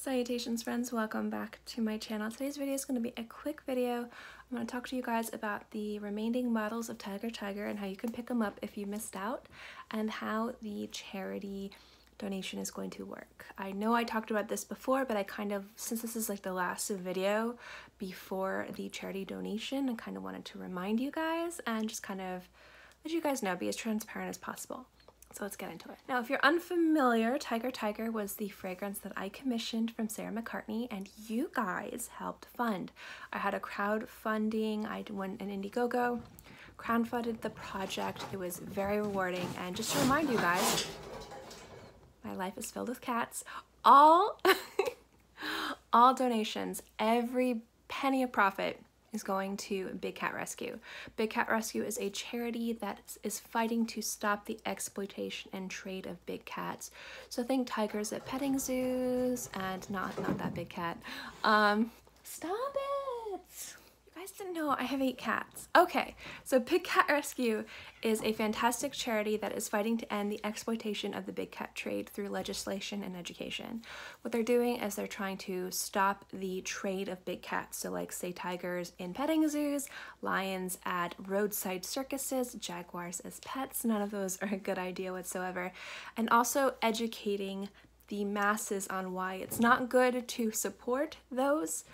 Salutations friends, welcome back to my channel. Today's video is going to be a quick video. I'm going to talk to you guys about the remaining models of Tyger Tyger and how you can pick them up if you missed out, and how the charity donation is going to work. I know I talked about this before, but since this is like the last video before the charity donation, I kind of wanted to remind you guys and just kind of let you guys know, be as transparent as possible. So let's get into it. Now, if you're unfamiliar, Tyger Tyger was the fragrance that I commissioned from Sarah McCartney and you guys helped fund. I had a crowdfunding, I went an Indiegogo, crowdfunded the project. It was very rewarding, and just to remind you guys, my life is filled with cats. All donations, every penny of profit is going to Big Cat Rescue. Big Cat Rescue is a charity that is fighting to stop the exploitation and trade of big cats. So think tigers at petting zoos and not that big cat. Stop it! You guys didn't know I have 8 cats. Okay, so Big Cat Rescue is a fantastic charity that is fighting to end the exploitation of the big cat trade through legislation and education. What they're doing is they're trying to stop the trade of big cats. So like say tigers in petting zoos, lions at roadside circuses, jaguars as pets. None of those are a good idea whatsoever. And also educating the masses on why it's not good to support those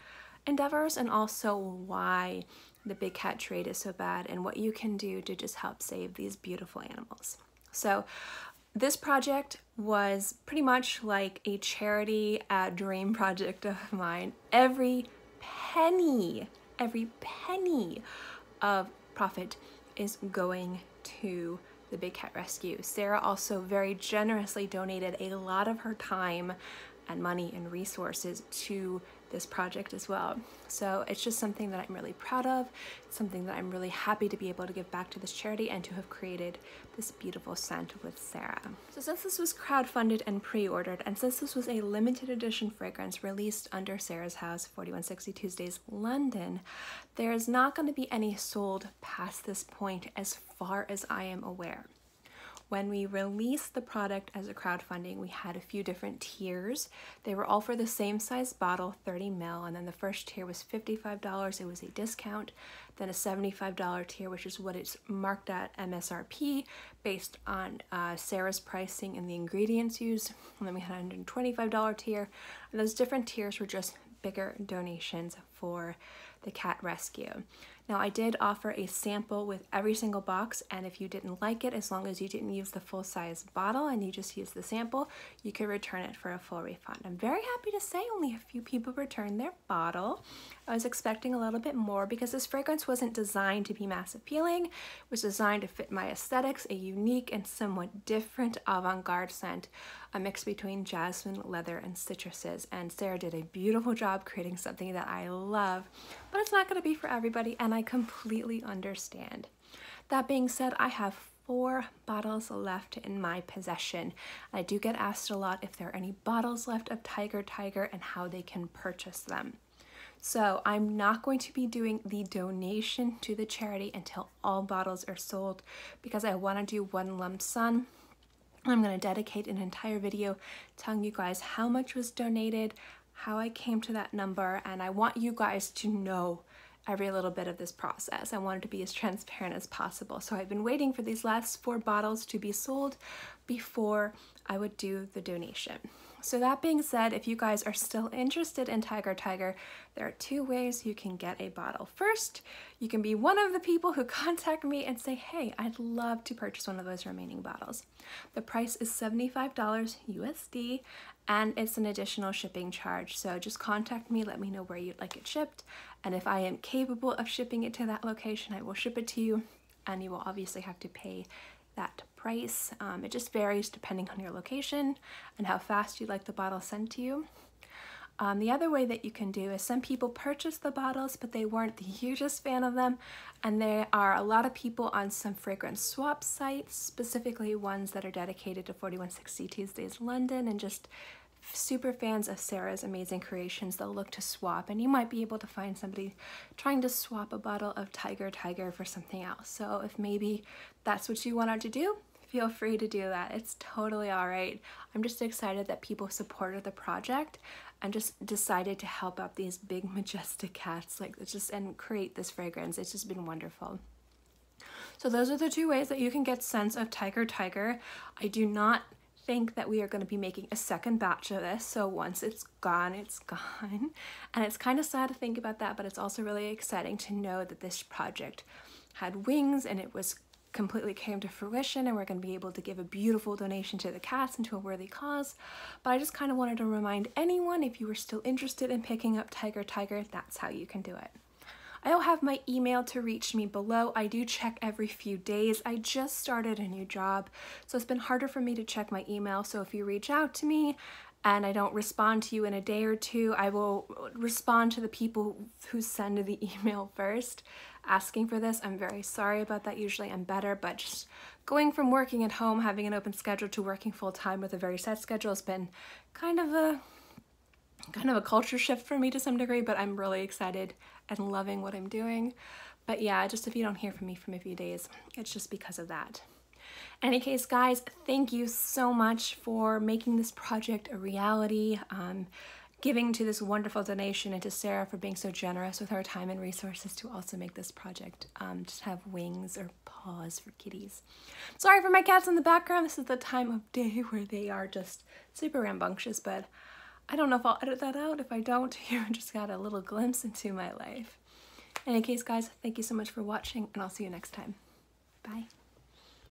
endeavors, and also why the big cat trade is so bad and what you can do to just help save these beautiful animals. So this project was pretty much like a charity dream project of mine. Every penny of profit is going to the Big Cat Rescue. Sarah also very generously donated a lot of her time and money and resources to this project as well. So it's just something that I'm really proud of. It's something that I'm really happy to be able to give back to this charity and to have created this beautiful scent with Sarah. So since this was crowdfunded and pre-ordered, and since this was a limited edition fragrance released under Sarah's house, 4160 Tuesdays, London, there is not going to be any sold past this point as far as I am aware. When we released the product as a crowdfunding, we had a few different tiers. They were all for the same size bottle, 30 ml, and then the first tier was $55. It was a discount. Then a $75 tier, which is what it's marked at MSRP based on Sarah's pricing and the ingredients used. And then we had a $125 tier. And those different tiers were just bigger donations for the cat rescue. Now, I did offer a sample with every single box, and if you didn't like it, as long as you didn't use the full-size bottle and you just used the sample, you could return it for a full refund. I'm very happy to say only a few people returned their bottle. I was expecting a little bit more because this fragrance wasn't designed to be mass appealing. It was designed to fit my aesthetics, a unique and somewhat different avant-garde scent, a mix between jasmine, leather, and citruses. And Sarah did a beautiful job creating something that I love, but it's not going to be for everybody, and I completely understand. That being said, I have 4 bottles left in my possession. I do get asked a lot if there are any bottles left of Tyger Tyger and how they can purchase them. So I'm not going to be doing the donation to the charity until all bottles are sold, because I want to do one lump sum. I'm going to dedicate an entire video telling you guys how much was donated, how I came to that number, and I want you guys to know every little bit of this process. I wanted to be as transparent as possible. So I've been waiting for these last 4 bottles to be sold before I would do the donation. So that being said, if you guys are still interested in Tyger Tyger, there are 2 ways you can get a bottle. First, you can be one of the people who contact me and say, hey, I'd love to purchase one of those remaining bottles. The price is $75 USD, and it's an additional shipping charge. So just contact me, let me know where you'd like it shipped, and if I am capable of shipping it to that location, I will ship it to you, and you will obviously have to pay that price. It just varies depending on your location and how fast you'd like the bottle sent to you. The other way that you can do is some people purchase the bottles, but they weren't the hugest fan of them, and there are a lot of people on some fragrance swap sites, specifically ones that are dedicated to 4160 Tuesdays London and just super fans of Sarah's amazing creations. They'll look to swap, and you might be able to find somebody trying to swap a bottle of Tyger Tyger for something else. So if maybe that's what you wanted to do, feel free to do that. It's totally all right. I'm just excited that people supported the project and just decided to help out these big majestic cats, like and create this fragrance. It's just been wonderful. So those are the two ways that you can get scents of Tyger Tyger. I do not think that we are going to be making a second batch of this, so once it's gone, it's gone. And it's kind of sad to think about that, but it's also really exciting to know that this project had wings and it was completely came to fruition, and we're going to be able to give a beautiful donation to the cats and to a worthy cause. But I just kind of wanted to remind anyone, if you were still interested in picking up Tyger Tyger, that's how you can do it. I'll have my email to reach me below. I do check every few days. I just started a new job, so it's been harder for me to check my email. So if you reach out to me and I don't respond to you in a day or two, I will respond to the people who send the email first asking for this. I'm very sorry about that. Usually I'm better, but just going from working at home, having an open schedule, to working full-time with a very set schedule has been kind of a culture shift for me to some degree, but I'm really excited and loving what I'm doing. But yeah, just if you don't hear from me from a few days, it's just because of that. In any case, guys, thank you so much for making this project a reality, giving to this wonderful donation, and to Sarah for being so generous with her time and resources to also make this project just have wings or paws for kitties. Sorry for my cats in the background. This is the time of day where they are just super rambunctious, but I don't know if I'll edit that out. If I don't, you just got a little glimpse into my life. In any case, guys, thank you so much for watching, and I'll see you next time. Bye.